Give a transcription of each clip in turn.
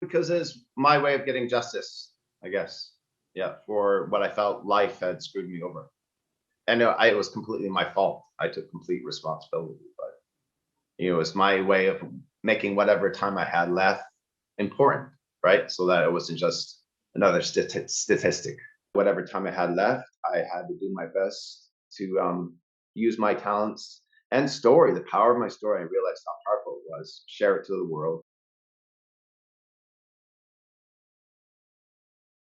because it's my way of getting justice, I guess. Yeah, for what I felt life had screwed me over. And it was completely my fault. I took complete responsibility, but it was my way of making whatever time I had left important, right? So that it wasn't just another statistic. Whatever time I had left, I had to do my best to use my talents and story, the power of my story. I realized how powerful it was. Share it to the world.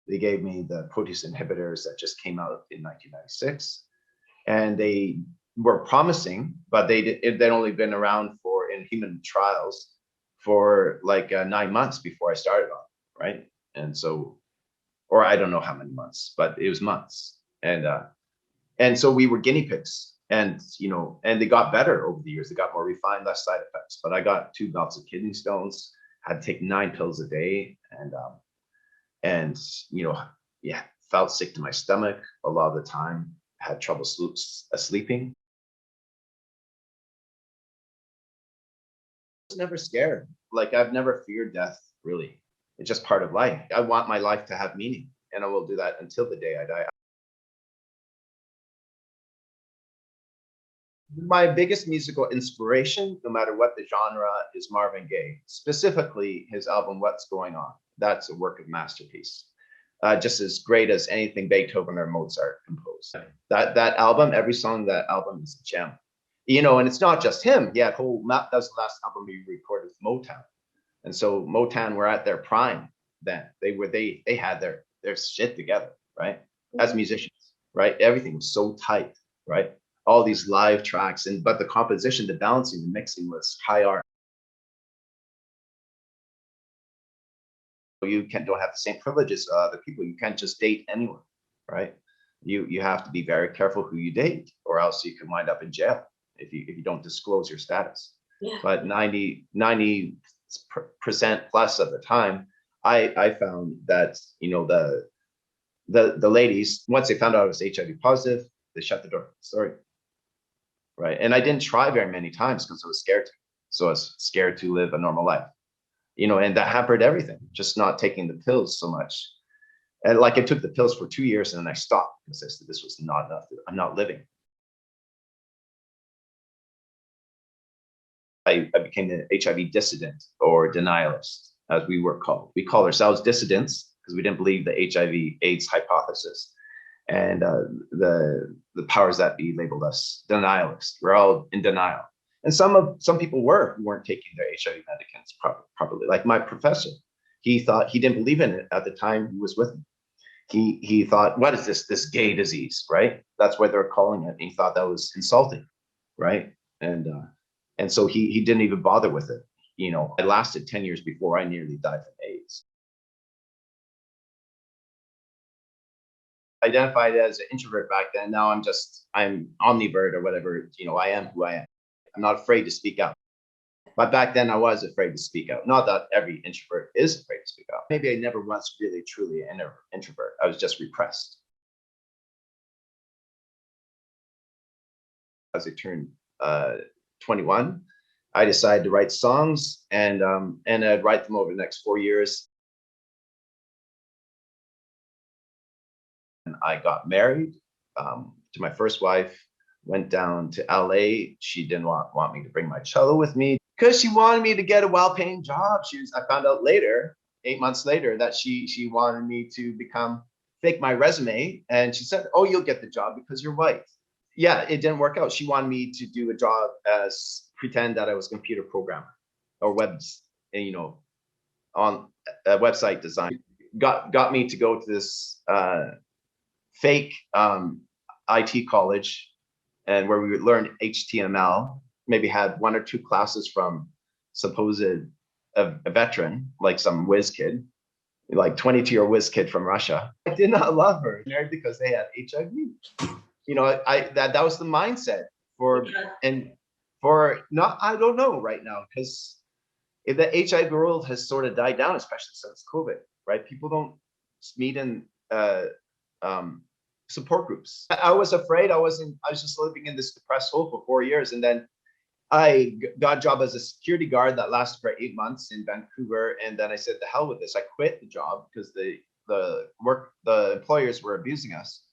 They gave me the protease inhibitors that just came out in 1996, and they were promising, but they'd only been around for in human trials for like 9 months before I started on, right? And so, or I don't know how many months, but it was months, and so we were guinea pigs, and and they got better over the years. They got more refined, less side effects. But I got 2 bouts of kidney stones, had to take 9 pills a day, and yeah, felt sick to my stomach a lot of the time, had trouble sleeping. I was never scared. Like, I've never feared death, really. It's just part of life. I want my life to have meaning, and I will do that until the day I die. My biggest musical inspiration, no matter what the genre, is Marvin Gaye, specifically his album What's Going On. That's a work of masterpiece. Just as great as anything Beethoven or Mozart composed. That album, every song in that album is a gem. And it's not just him. He had that was the last album he recorded with Motown. And so Motown were at their prime then. They had their shit together, right? As musicians, right? Everything was so tight, right? All these live tracks, but the composition, the balancing, the mixing was high art. You don't have the same privileges as other people. You can't just date anyone, right? You have to be very careful who you date, or else you can wind up in jail if you don't disclose your status. Yeah. But 90% plus of the time, I found that the ladies, once they found out I was HIV positive, they shut the door. Sorry. Right. And I didn't try very many times because I was scared to. So I was scared to live a normal life. And that hampered everything, just not taking the pills so much. And like, I took the pills for 2 years and then I stopped because I said this was not enough. I'm not living. I became an HIV dissident, or denialist, as we were called. We call ourselves dissidents because we didn't believe the HIV/AIDS hypothesis. And the powers that be labeled us denialists. We're all in denial. And some people weren't taking their HIV medicaments properly. Like my professor, he thought, he didn't believe in it at the time he was with me. He thought, what is this gay disease, right? That's what they're calling it. And he thought that was insulting, right? And so he didn't even bother with it. I lasted 10 years before I nearly died from AIDS. Identified as an introvert back then. Now I'm omnivert or whatever. I am who I am. I'm not afraid to speak out. But back then I was afraid to speak out. Not that every introvert is afraid to speak out. Maybe I never was really truly an introvert. I was just repressed. As I turned 21, I decided to write songs, and I'd write them over the next 4 years. And I got married to my first wife, went down to LA. She didn't want me to bring my cello with me because she wanted me to get a well-paying job. I found out later, 8 months later, that she wanted me to fake my resume. And she said, oh, you'll get the job because you're white. Yeah, it didn't work out. She wanted me to do a job pretend that I was a computer programmer or on a website design. Got me to go to this fake IT college, and where we would learn HTML, maybe had 1 or 2 classes from supposed a veteran, like some whiz kid, like 22-year whiz kid from Russia. I did not love her. Married because they had HIV. That was the mindset I don't know right now, because if the HIV world has sort of died down, especially since COVID, right? People don't meet in support groups. I was afraid. I was just living in this depressed hole for 4 years, and then got a job as a security guard that lasted for 8 months in Vancouver, and then I said, "The hell with this!" I quit the job because the employers were abusing us,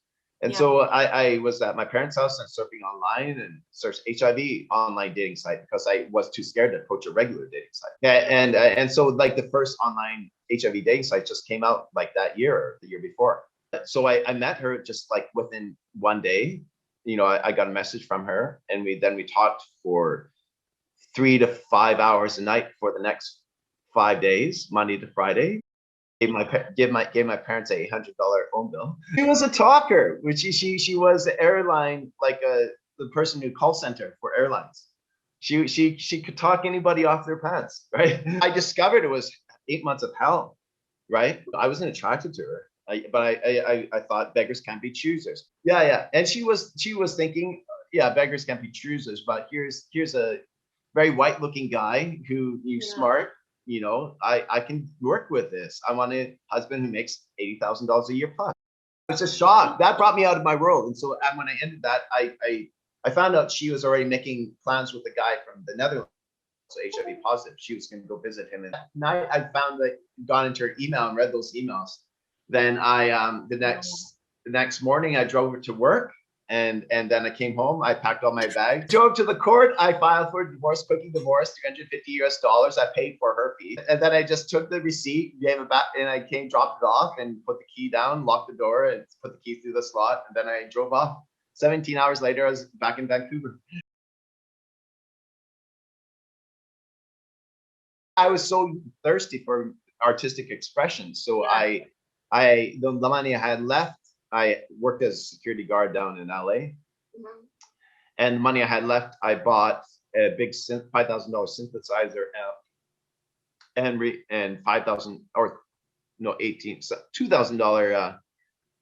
and Yeah. so I was at my parents' house and surfing online and searched HIV online dating site because I was too scared to approach a regular dating site. And so like the first online HIV dating site just came out like that year or the year before. So I met her just like within one day. I got a message from her, and we talked for 3 to 5 hours a night for the next 5 days, Monday to Friday. Gave my parents a $800 phone bill. She was a talker, which she was the airline, like the person who call center for airlines. She could talk anybody off their pants, right? I discovered it was 8 months of hell, right? I wasn't attracted to her. But I thought beggars can't be choosers. Yeah. And she was thinking, yeah, beggars can't be choosers. But here's a very white looking guy who you smart. I can work with this. I want a husband who makes $80,000 a year plus. It's a shock that brought me out of my world. And so when I ended that, I found out she was already making plans with a guy from the Netherlands, so HIV positive. She was going to go visit him. And that night I found that, got into her email and read those emails. Then the next morning I drove her to work, and then I came home. I packed all my bags, drove to the court. I filed for divorce, quick divorce, $350. I paid for her fee, and then I just took the receipt, gave it back, and I dropped it off, and put the key down, locked the door, and put the key through the slot, and then I drove off. 17 hours later, I was back in Vancouver. I was so thirsty for artistic expression, so the money I had left, I worked as a security guard down in LA, and the money I had left, I bought a big $5,000 synthesizer and 5,000 or no 18 $2,000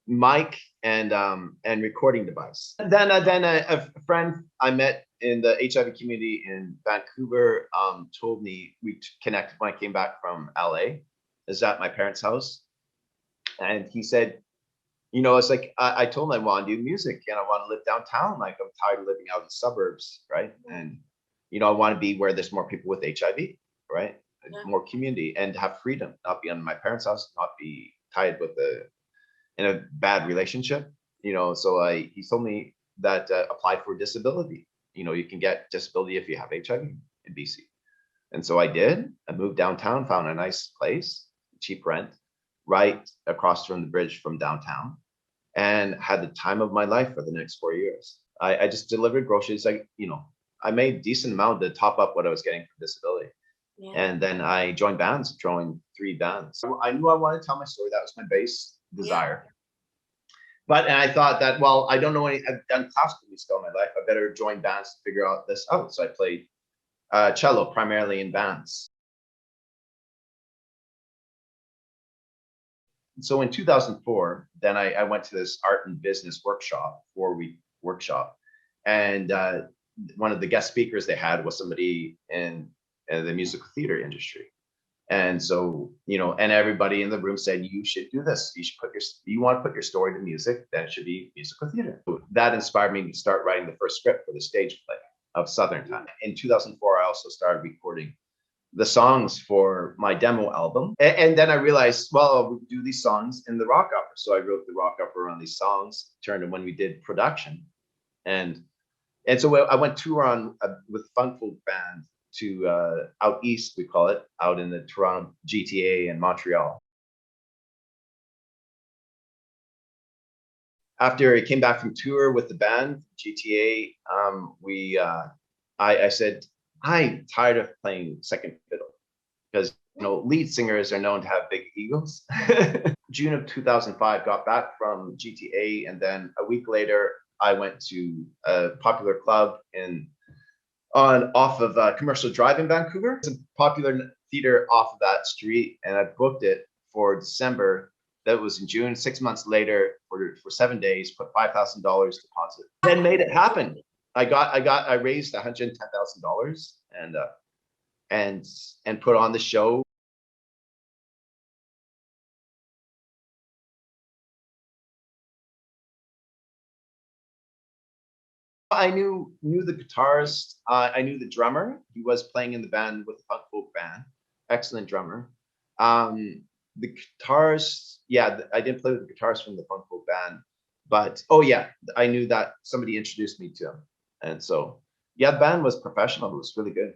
mic and recording device. And then a friend I met in the HIV community in Vancouver told me, we connected when I came back from LA. Is at my parents' house, and he said, it's like I told him I want to do music and I want to live downtown. Like I'm tired of living out in the suburbs, right? And I want to be where there's more people with HIV, right? More community and have freedom, not be in my parents' house, not be tied in a bad relationship. So he told me that apply for disability. You can get disability if you have HIV in BC. And so I did. I moved downtown, found a nice place, cheap rent, right across from the bridge from downtown, and had the time of my life for the next 4 years. I just delivered groceries. I made a decent amount to top up what I was getting from disability. Yeah. And then I joined 3 bands. I knew I wanted to tell my story. That was my base desire. Yeah. And I thought that, well, I don't know I've done classical music all my life. I better join bands to figure out this out. So I played cello primarily in bands. So in 2004, then I went to this art and business workshop, 4-week workshop. And one of the guest speakers they had was somebody in the musical theater industry. And so, and everybody in the room said, you should do this. You want to put your story to music, then it should be musical theater. So that inspired me to start writing the first script for the stage play of Southern Time. In 2004, I also started recording the songs for my demo album. And then I realized, well, I'll do these songs in the rock opera. So I wrote the rock opera on these songs, turned to when we did production. And so I went tour on with Funkful Band to out east, we call it, out in the Toronto GTA and Montreal. After I came back from tour with the band, GTA, I said, I'm tired of playing second fiddle because lead singers are known to have big egos. June of 2005, got back from GTA, and then a week later, I went to a popular club off of Commercial Drive in Vancouver. It's a popular theater off of that street, and I booked it for December. That was in June. 6 months later, for 7 days, put $5,000 deposit, then made it happen. I raised $110,000 and put on the show. I knew the guitarist. I knew the drummer. He was playing in the band with the punk folk band. Excellent drummer. The guitarist, yeah, I didn't play with the guitarist from the punk folk band, but oh yeah, I knew that somebody introduced me to him, and so yeah, the band was professional. It was really good.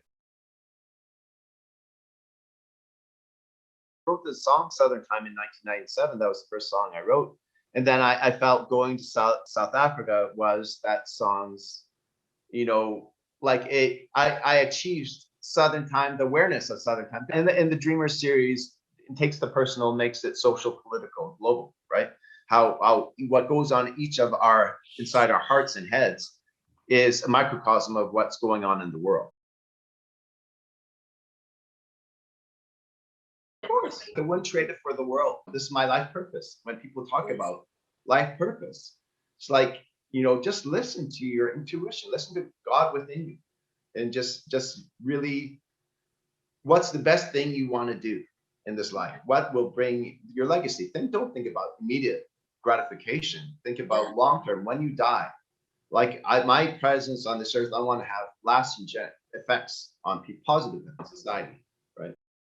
Wrote the song Southern Time in 1997. That was the first song I wrote. And then I felt going to South Africa was that song's, you know, like I achieved Southern Time, the awareness of Southern Time. And in the Dreamer series, it takes the personal, makes it social, political, global, right? How what goes on each of our inside our hearts and heads is a microcosm of what's going on in the world. Of course, I wouldn't trade it for the world. This is my life purpose. When people talk about life purpose, it's like, just listen to your intuition, listen to God within you, and just really, what's the best thing you want to do in this life? What will bring your legacy? Don't think about immediate gratification. Think about long term, when you die. Like my presence on this earth, I want to have lasting effects on people, positive in society, right?